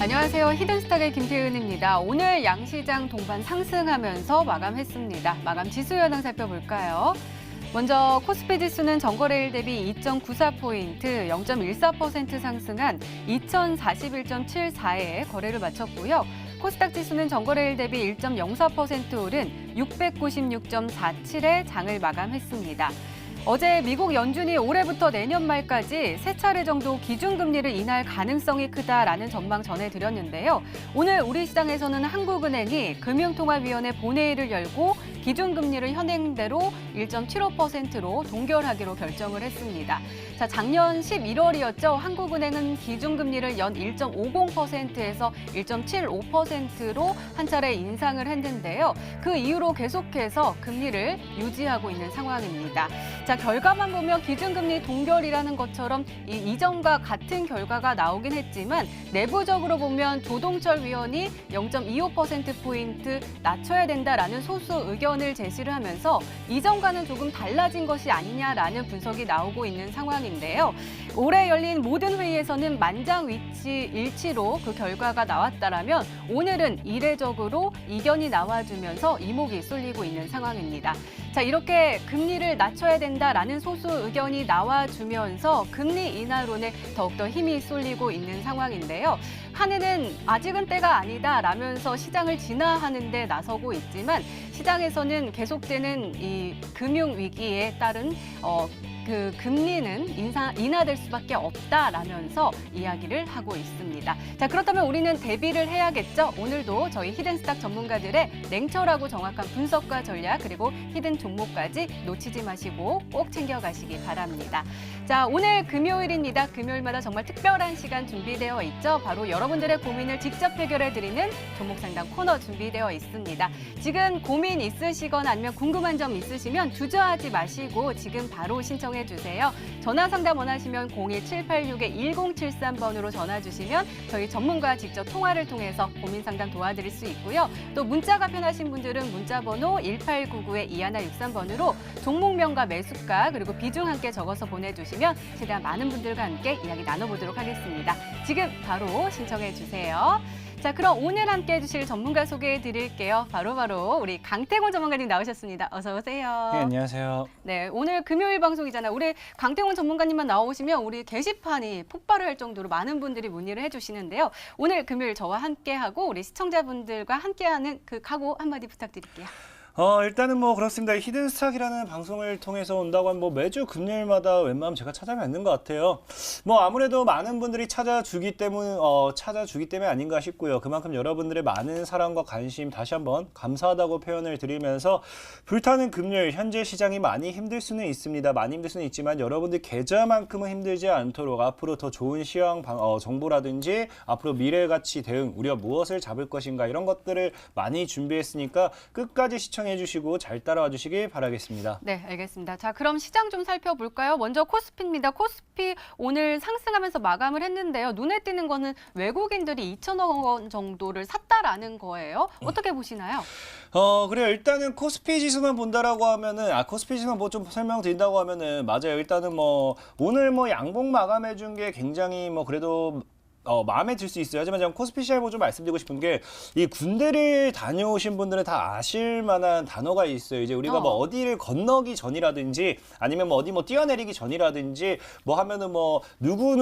안녕하세요. 히든스탁의 김태은입니다. 오늘 양시장 동반 상승하면서 마감했습니다. 마감 지수 현황 살펴볼까요? 먼저 코스피 지수는 전거래일 대비 2.94포인트, 0.14% 상승한 2041.74에 거래를 마쳤고요. 코스닥 지수는 전거래일 대비 1.04% 오른 696.47에 장을 마감했습니다. 어제 미국 연준이 올해부터 내년 말까지 세 차례 정도 기준금리를 인하할 가능성이 크다라는 전망 전해드렸는데요. 오늘 우리 시장에서는 한국은행이 금융통화위원회 본회의를 열고 기준금리를 현행대로 1.75%로 동결하기로 결정을 했습니다. 자, 작년 11월이었죠. 한국은행은 기준금리를 연 1.50%에서 1.75%로 한 차례 인상을 했는데요. 그 이후로 계속해서 금리를 유지하고 있는 상황입니다. 자, 결과만 보면 기준금리 동결이라는 것처럼 이전과 같은 결과가 나오긴 했지만 내부적으로 보면 조동철 위원이 0.25%포인트 낮춰야 된다라는 소수 의견을 제시를 하면서 이전과는 조금 달라진 것이 아니냐라는 분석이 나오고 있는 상황인데요. 올해 열린 모든 회의에서는 만장일치로 그 결과가 나왔다라면 오늘은 이례적으로 이견이 나와주면서 이목이 쏠리고 있는 상황입니다. 자, 이렇게 금리를 낮춰야 된다라는 소수 의견이 나와주면서 금리 인하론에 더욱더 힘이 쏠리고 있는 상황인데요. 한해는 아직은 때가 아니다라면서 시장을 진화하는 데 나서고 있지만 시장에서는 계속되는 이 금융 위기에 따른 그 금리는 인하될 수밖에 없다라면서 이야기를 하고 있습니다. 자, 그렇다면 우리는 대비를 해야겠죠. 오늘도 저희 히든스탁 전문가들의 냉철하고 정확한 분석과 전략 그리고 히든 종목까지 놓치지 마시고 꼭 챙겨가시기 바랍니다. 자, 오늘 금요일입니다. 금요일마다 정말 특별한 시간 준비되어 있죠. 바로 여러분들의 고민을 직접 해결해드리는 종목 상담 코너 준비되어 있습니다. 지금 고민 있으시거나 아니면 궁금한 점 있으시면 주저하지 마시고 지금 바로 신청해 주세요. 전화 상담 원하시면 01786-1073번으로 전화 주시면 저희 전문가 직접 통화를 통해서 고민 상담 도와드릴 수 있고요. 또 문자가 편하신 분들은 문자 번호 1899-2163번으로 종목명과 매수가 그리고 비중 함께 적어서 보내주시면 최대한 많은 분들과 함께 이야기 나눠보도록 하겠습니다. 지금 바로 신청해 주세요. 자, 그럼 오늘 함께 해주실 전문가 소개해 드릴게요. 바로 우리 강태곤 전문가님 나오셨습니다. 어서 오세요. 네, 안녕하세요. 네, 오늘 금요일 방송이잖아요. 우리 강태곤 전문가님만 나오시면 우리 게시판이 폭발을 할 정도로 많은 분들이 문의를 해주시는데요. 오늘 금요일 저와 함께하고 우리 시청자분들과 함께하는 그 각오 한마디 부탁드릴게요. 일단은 뭐 그렇습니다. 히든스탁이라는 방송을 통해서 온다고 하면 뭐 매주 금요일마다 웬만하면 제가 찾아뵙는 것 같아요. 뭐 아무래도 많은 분들이 찾아주기 때문에 아닌가 싶고요. 그만큼 여러분들의 많은 사랑과 관심 다시 한번 감사하다고 표현을 드리면서 불타는 금요일 현재 시장이 많이 힘들 수는 있습니다. 많이 힘들 수는 있지만 여러분들 계좌만큼은 힘들지 않도록 앞으로 더 좋은 시황 정보라든지 앞으로 미래 가치 대응 우리가 무엇을 잡을 것인가 이런 것들을 많이 준비했으니까 끝까지 시청해 주시고 잘 따라와 주시길 바라겠습니다. 네, 알겠습니다. 자, 그럼 시장 좀 살펴볼까요? 먼저 코스피입니다. 코스피 오늘 상승하면서 마감을 했는데요. 눈에 띄는 거는 외국인들이 2천억 원 정도를 샀다라는 거예요. 어떻게 보시나요? 그래요. 일단은 코스피 지수만 본다라고 하면은, 코스피 지수만 뭐 좀 설명드린다고 하면은, 맞아요. 일단은 뭐, 오늘 뭐 양봉 마감해준 게 굉장히 뭐 그래도 마음에 들 수 있어요. 하지만 제가 코스피 시알 좀 말씀드리고 싶은 게 이 군대를 다녀오신 분들은 다 아실 만한 단어가 있어요. 이제 우리가 뭐 어디를 건너기 전이라든지 아니면 뭐 어디 뭐 뛰어내리기 전이라든지 뭐 하면은 뭐 누구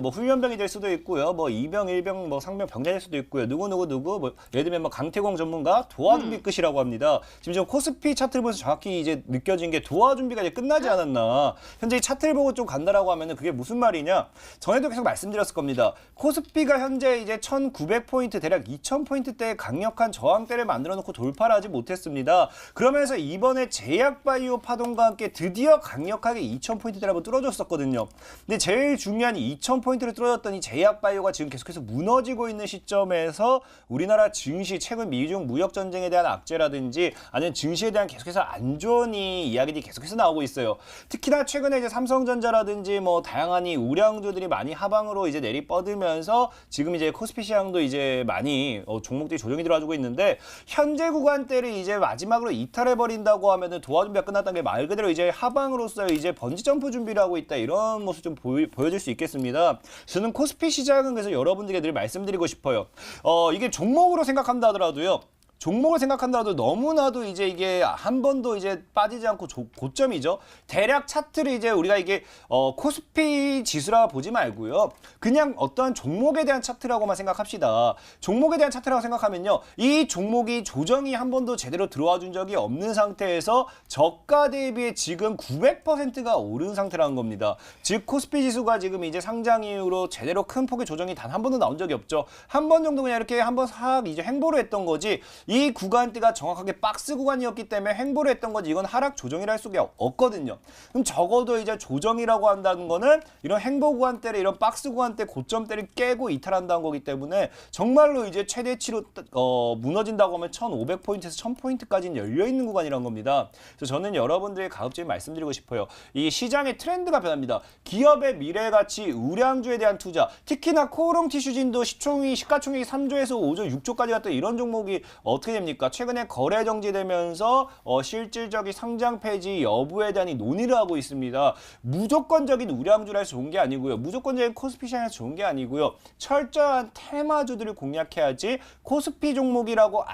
뭐 훈련병이 될 수도 있고요. 뭐 2병, 1병, 뭐 상병 병장 될 수도 있고요. 누구 뭐 예를 들면 뭐 강태공 전문가 도하준비 끝이라고 합니다. 지금 저 코스피 차트를 보면서 정확히 이제 느껴진 게 도하준비가 이제 끝나지 않았나. 현재 이 차트를 보고 좀 간다라고 하면은 그게 무슨 말이냐? 전에도 계속 말씀드렸을 겁니다. 코스피가 현재 이제 1900포인트 대략 2000포인트대의 강력한 저항대를 만들어 놓고 돌파를 하지 못했습니다. 그러면서 이번에 제약바이오 파동과 함께 드디어 강력하게 2000포인트대를 한번 뚫어줬었거든요. 근데 제일 중요한 이 2000포인트를 뚫어줬던 이 제약바이오가 지금 계속해서 무너지고 있는 시점에서 우리나라 증시 최근 미중 무역전쟁에 대한 악재라든지 아니면 증시에 대한 계속해서 안 좋은 이야기들이 계속해서 나오고 있어요. 특히나 최근에 이제 삼성전자라든지 뭐 다양한 이 우량주들이 많이 하방으로 이제 내리뻗으면 나오면서 지금 이제 코스피 시장도 이제 많이 종목들이 조정이 들어가지고 있는데 현재 구간대를 이제 마지막으로 이탈해 버린다고 하면은 도화 준비가 끝났다는 게 말 그대로 이제 하방으로서 이제 번지 점프 준비를 하고 있다 이런 모습 좀 보여줄 수 있겠습니다. 저는 코스피 시장은 그래서 여러분들에게 늘 말씀드리고 싶어요. 이게 종목으로 생각한다 하더라도요. 종목을 생각한다도 너무나도 이제 이게 한 번도 이제 빠지지 않고 고점이죠. 대략 차트를 이제 우리가 이게 코스피 지수라 보지 말고요. 그냥 어떠한 종목에 대한 차트라고만 생각합시다. 종목에 대한 차트라고 생각하면요. 이 종목이 조정이 한 번도 제대로 들어와 준 적이 없는 상태에서 저가 대비에 지금 900%가 오른 상태라는 겁니다. 즉 코스피 지수가 지금 이제 상장 이후로 제대로 큰 폭의 조정이 단 한 번도 나온 적이 없죠. 한 번 정도 그냥 이렇게 한번 싹 이제 횡보를 했던 거지. 이 구간대가 정확하게 박스 구간이었기 때문에 횡보를 했던 거지 이건 하락 조정이라 할 수가 없거든요. 그럼 적어도 이제 조정이라고 한다는 거는 이런 횡보 구간대를 이런 박스 구간대 고점대를 깨고 이탈한다는 거기 때문에 정말로 이제 최대치로 무너진다고 하면 1,500포인트에서 1,000포인트까지는 열려있는 구간이란 겁니다. 그래서 저는 여러분들에게 가급적이 말씀드리고 싶어요. 이 시장의 트렌드가 변합니다. 기업의 미래가치, 우량주에 대한 투자, 특히나 코오롱 티슈진도 시가총액이 3조에서 5조, 6조까지 갔던 이런 종목이 어떻게 됩니까? 최근에 거래 정지되면서 실질적인 상장 폐지 여부에 대한 이 논의를 하고 있습니다. 무조건적인 우량주라서 좋은 게 아니고요. 무조건적인 코스피 시장에서 좋은 게 아니고요. 철저한 테마주들을 공략해야지 코스피 종목이라고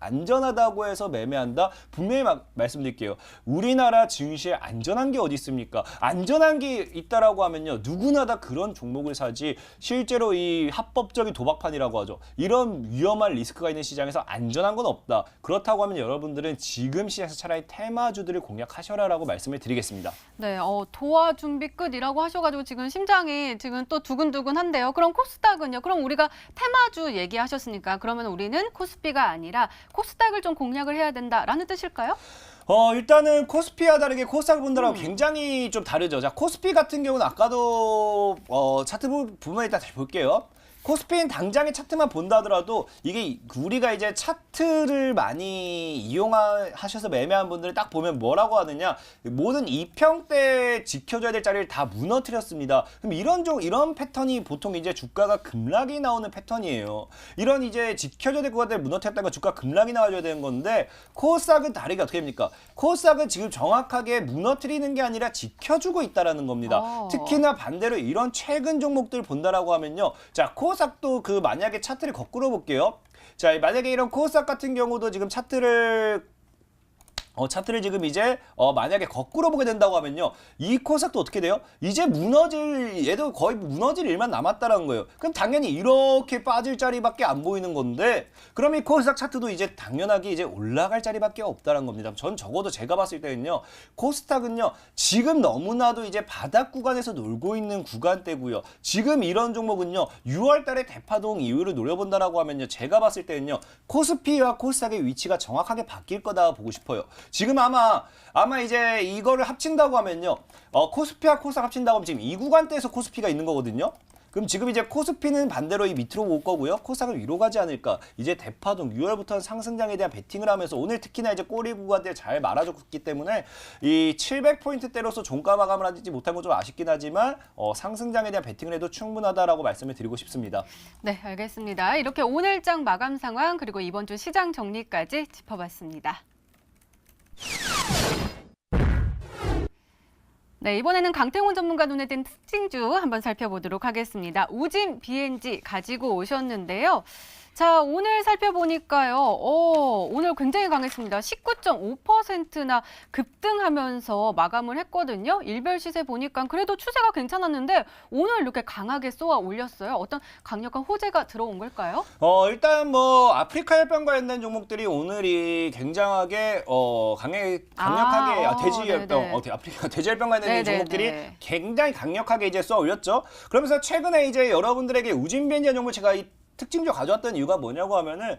안전하다고 해서 매매한다? 분명히 말씀드릴게요. 우리나라 증시에 안전한 게 어디 있습니까? 안전한 게 있다라고 하면요. 누구나 다 그런 종목을 사지 실제로 이 합법적인 도박판이라고 하죠. 이런 위험한 리스크가 있는 시장에서 안전한 건 없다. 그렇다고 하면 여러분들은 지금 시장에서 차라리 테마주들을 공략하셔라라고 말씀을 드리겠습니다. 네, 도화 준비 끝이라고 하셔가지고 지금 심장이 지금 또 두근두근한데요. 그럼 코스닥은요? 그럼 우리가 테마주 얘기하셨으니까 그러면 우리는 코스피가 아니라 코스닥을 좀 공략을 해야 된다라는 뜻일까요? 일단은 코스피와 다르게 코스닥을 본다면 굉장히 좀 다르죠. 자, 코스피 같은 경우는 아까도 차트 부분에 일단 볼게요. 코스피는 당장의 차트만 본다 하더라도 이게 우리가 이제 차트를 많이 이용하셔서 매매한 분들을 딱 보면 뭐라고 하느냐, 모든 2평대 지켜줘야 될 자리를 다 무너뜨렸습니다. 그럼 이런 패턴이 보통 이제 주가가 급락이 나오는 패턴이에요. 이런 이제 지켜줘야 될 것들 무너뜨렸다는 건 주가 급락이 나와줘야 되는 건데 코스닥은 다르게 어떻게 됩니까? 코스닥은 지금 정확하게 무너뜨리는 게 아니라 지켜주고 있다라는 겁니다. 특히나 반대로 이런 최근 종목들 본다라고 하면요. 자, 코스닥도 만약에 차트를 거꾸로 볼게요. 자, 만약에 이런 코스닥 같은 경우도 지금 차트를 지금 이제 만약에 거꾸로 보게 된다고 하면요. 이 코스닥도 어떻게 돼요? 이제 얘도 거의 무너질 일만 남았다라는 거예요. 그럼 당연히 이렇게 빠질 자리밖에 안 보이는 건데 그럼 이 코스닥 차트도 이제 당연하게 이제 올라갈 자리밖에 없다는 겁니다. 전 적어도 제가 봤을 때는요. 코스닥은요. 지금 너무나도 이제 바닥 구간에서 놀고 있는 구간대고요. 지금 이런 종목은요. 6월 달에 대파동 이후를 노려본다라고 하면요. 제가 봤을 때는요. 코스피와 코스닥의 위치가 정확하게 바뀔 거다 보고 싶어요. 지금 아마 이제 이거를 합친다고 하면요. 코스피와 코스닥 합친다고 하면 지금 이 구간대에서 코스피가 있는 거거든요. 그럼 지금 이제 코스피는 반대로 이 밑으로 올 거고요. 코스닥은 위로 가지 않을까. 이제 대파동 6월부터는 상승장에 대한 베팅을 하면서 오늘 특히나 이제 꼬리 구간대 잘 말아줬기 때문에 이 700포인트대로서 종가 마감을 하지 못한 건 좀 아쉽긴 하지만 상승장에 대한 베팅을 해도 충분하다라고 말씀을 드리고 싶습니다. 네, 알겠습니다. 이렇게 오늘장 마감 상황 그리고 이번 주 시장 정리까지 짚어봤습니다. 네, 이번에는 강태훈 전문가 눈에 띈 특징주 한번 살펴보도록 하겠습니다. 우진 BNG 가지고 오셨는데요. 자, 오늘 살펴보니까요. 오늘 굉장히 강했습니다. 19.5%나 급등하면서 마감을 했거든요. 일별 시세 보니까 그래도 추세가 괜찮았는데 오늘 이렇게 강하게 쏘아 올렸어요. 어떤 강력한 호재가 들어온 걸까요? 일단 아프리카 열병과 관련된 종목들이 오늘이 굉장하게 강력하게 돼지열병, 아프리카 돼지열병과 관련된 종목들이 굉장히 강력하게 이제 쏘아 올렸죠. 그러면서 최근에 이제 여러분들에게 우진 BNG 종목 제가 특징적으로 가져왔던 이유가 뭐냐고 하면은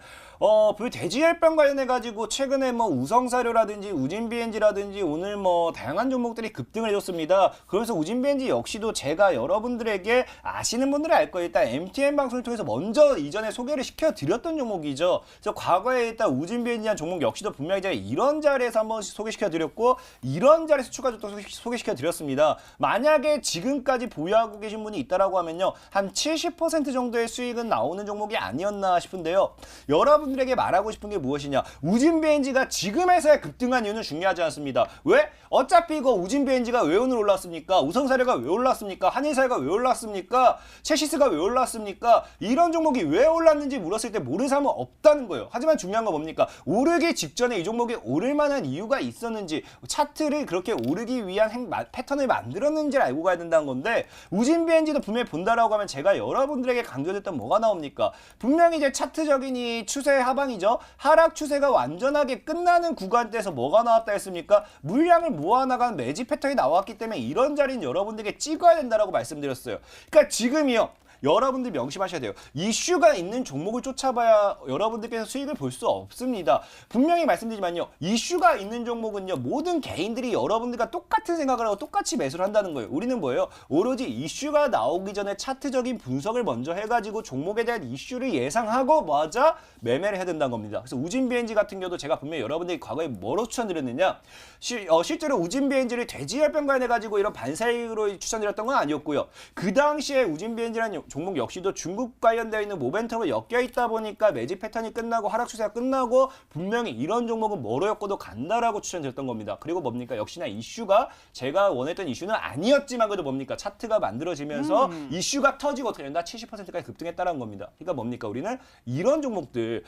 돼지열병 관련해 가지고 최근에 뭐 우성사료라든지 우진비엔지라든지 오늘 뭐 다양한 종목들이 급등을 해줬습니다. 그러면서 우진비엔지 역시도 제가 여러분들에게 아시는 분들은 알 거예요. 일단 MTN 방송을 통해서 먼저 이전에 소개를 시켜드렸던 종목이죠. 그래서 과거에 일단 우진비엔지한 종목 역시도 분명히 제가 이런 자리에서 한번 소개시켜드렸고 이런 자리에서 추가적으로 또 소개시켜드렸습니다. 만약에 지금까지 보유하고 계신 분이 있다라고 하면요, 한 70% 정도의 수익은 나오는 종목이 아니었나 싶은데요. 여러분들에게 말하고 싶은 게 무엇이냐? 우진비엔지가 지금에서야 급등한 이유는 중요하지 않습니다. 왜? 어차피 이거 우진비엔지가 왜 오늘 올랐습니까? 우성사료가 왜 올랐습니까? 한일사료가 왜 올랐습니까? 체시스가 왜 올랐습니까? 이런 종목이 왜 올랐는지 물었을 때 모르는 사람은 없다는 거예요. 하지만 중요한 건 뭡니까? 오르기 직전에 이 종목이 오를 만한 이유가 있었는지, 차트를 그렇게 오르기 위한 패턴을 만들었는지를 알고 가야 된다는 건데, 우진비엔지도 분명히 본다라고 하면 제가 여러분들에게 강조했던 뭐가 나옵니까? 분명히 이제 차트적인 이 추세 하방이죠. 하락 추세가 완전하게 끝나는 구간대에서 뭐가 나왔다 했습니까? 물량을 모아나간 매집 패턴이 나왔기 때문에 이런 자리는 여러분들에게 찍어야 된다라고 말씀드렸어요. 그러니까 지금이요, 여러분들 명심하셔야 돼요. 이슈가 있는 종목을 쫓아봐야 여러분들께서 수익을 볼 수 없습니다. 분명히 말씀드리지만요, 이슈가 있는 종목은요, 모든 개인들이 여러분들과 똑같은 생각을 하고 똑같이 매수를 한다는 거예요. 우리는 뭐예요? 오로지 이슈가 나오기 전에 차트적인 분석을 먼저 해가지고 종목에 대한 이슈를 예상하고 맞아 매매를 해야 된다는 겁니다. 그래서 우진비엔지 같은 경우도 제가 분명히 여러분들이 과거에 뭐로 추천드렸느냐, 실제로 우진비엔지를 돼지열병 관해가지고 이런 반사익으로 추천드렸던 건 아니었고요. 그 당시에 우진비엔지라는 종목 역시도 중국 관련되어 있는 모멘텀을 엮여 있다 보니까 매집 패턴이 끝나고 하락 추세가 끝나고 분명히 이런 종목은 뭐로 엮어도 간다라고 추천드렸던 겁니다. 그리고 뭡니까? 역시나 이슈가 제가 원했던 이슈는 아니었지만 그래도 뭡니까? 차트가 만들어지면서 이슈가 터지고 어떻게 된다? 70%까지 급등했다는 겁니다. 그러니까 뭡니까? 우리는 이런 종목들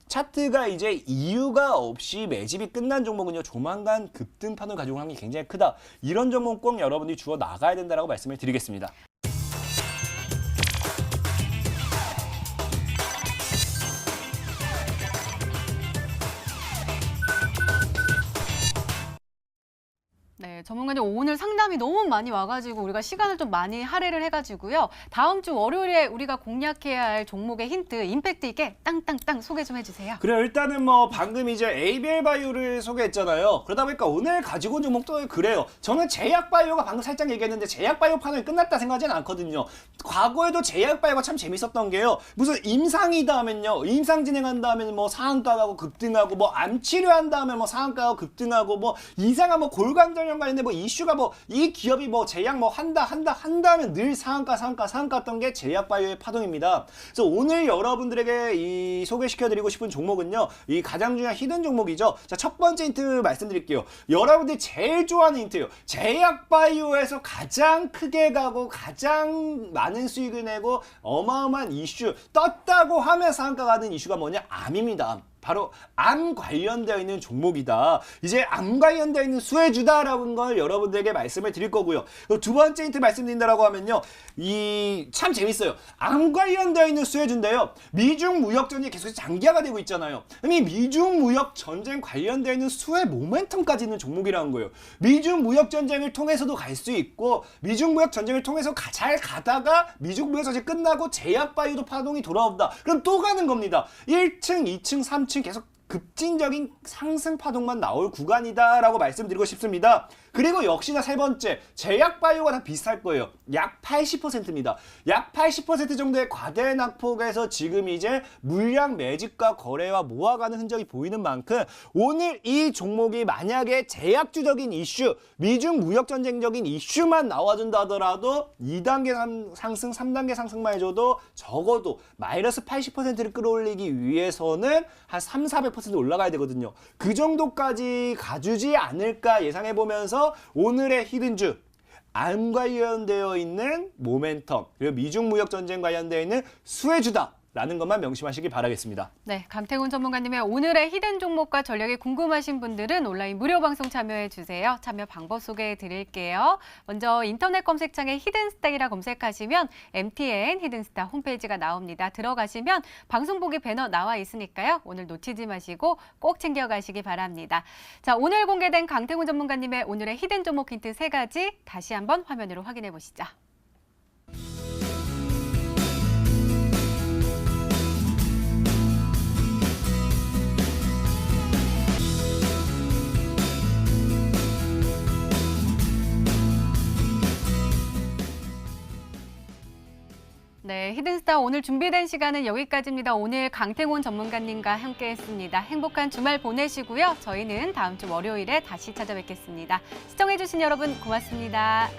차트가 이제 이유가 없이 매집이 끝난 종목은요, 조만간 급등 판을 가지고 한 게 굉장히 크다. 이런 종목 꼭 여러분들이 주워 나가야 된다라고 말씀을 드리겠습니다. 네, 전문가님 오늘 상담이 너무 많이 와가지고 우리가 시간을 좀 많이 할애를 해가지고요. 다음 주 월요일에 우리가 공략해야 할 종목의 힌트, 임팩트 있게 땅땅땅 소개 좀 해주세요. 그래요. 일단은 뭐 방금 이제 ABL 바이오를 소개했잖아요. 그러다 보니까 오늘 가지고 온 종목도 그래요. 저는 제약 바이오가 방금 살짝 얘기했는데 제약 바이오 판을 끝났다 생각하지는 않거든요. 과거에도 제약 바이오가 참 재밌었던 게요, 무슨 임상이다 하면요, 임상 진행한다 하면 뭐 상한가 가고 급등하고, 뭐 암 치료한다 하면 뭐 상한가 가고 급등하고, 뭐 이상한 뭐 골관절염 관련된 뭐 이슈가 뭐 이 기업이 뭐 제약 뭐 한다 하면 늘 상한가 했던 게 제약 바이오의 파동입니다. 그래서 오늘 여러분들에게 이 소개시켜드리고 싶은 종목은요, 이 가장 중요한 히든 종목이죠. 자, 첫 번째 힌트 말씀드릴게요. 여러분들이 제일 좋아하는 힌트예요. 제약 바이오에서 가장 크게 가고 가장 많은 수익을 내고 어마어마한 이슈 떴다고 하면 상한가 가는 이슈가 뭐냐? 암입니다. 바로 암 관련되어 있는 종목이다. 이제 암 관련되어 있는 수혜주다라는 걸 여러분들에게 말씀을 드릴 거고요. 두 번째 힌트 말씀드린다라고 하면요, 이 참 재밌어요. 암 관련되어 있는 수혜주인데요, 미중 무역 전쟁이 계속 장기화가 되고 있잖아요. 이 미중 무역 전쟁 관련되어 있는 수혜 모멘텀까지 있는 종목이라는 거예요. 미중 무역 전쟁을 통해서도 갈 수 있고, 미중 무역 전쟁을 통해서 잘 가다가 미중 무역 전쟁 끝나고 제약 바이오도 파동이 돌아온다. 그럼 또 가는 겁니다. 1층, 2층, 3층 계속 급진적인 상승 파동만 나올 구간이다라고 말씀드리고 싶습니다. 그리고 역시나 세 번째, 제약 바이오가 다 비슷할 거예요. 약 80%입니다. 약 80% 정도의 과대 낙폭에서 지금 이제 물량 매집과 거래와 모아가는 흔적이 보이는 만큼 오늘 이 종목이 만약에 제약주적인 이슈, 미중 무역 전쟁적인 이슈만 나와준다 하더라도 2단계 상승, 3단계 상승만 해줘도 적어도 마이너스 80%를 끌어올리기 위해서는 한 3, 400% 올라가야 되거든요. 그 정도까지 가주지 않을까 예상해보면서 오늘의 히든주, 암 관련되어 있는 모멘텀, 그리고 미중 무역 전쟁 관련되어 있는 수혜주다 라는 것만 명심하시기 바라겠습니다. 네, 강태훈 전문가님의 오늘의 히든 종목과 전략이 궁금하신 분들은 온라인 무료 방송 참여해 주세요. 참여 방법 소개해 드릴게요. 먼저 인터넷 검색창에 히든스탁이라 검색하시면 MTN 히든스탁 홈페이지가 나옵니다. 들어가시면 방송 보기 배너 나와 있으니까요. 오늘 놓치지 마시고 꼭 챙겨가시기 바랍니다. 자, 오늘 공개된 강태훈 전문가님의 오늘의 히든 종목 힌트 3가지 다시 한번 화면으로 확인해 보시죠. 네, 히든스타 오늘 준비된 시간은 여기까지입니다. 오늘 강태곤 전문가님과 함께했습니다. 행복한 주말 보내시고요. 저희는 다음 주 월요일에 다시 찾아뵙겠습니다. 시청해주신 여러분 고맙습니다.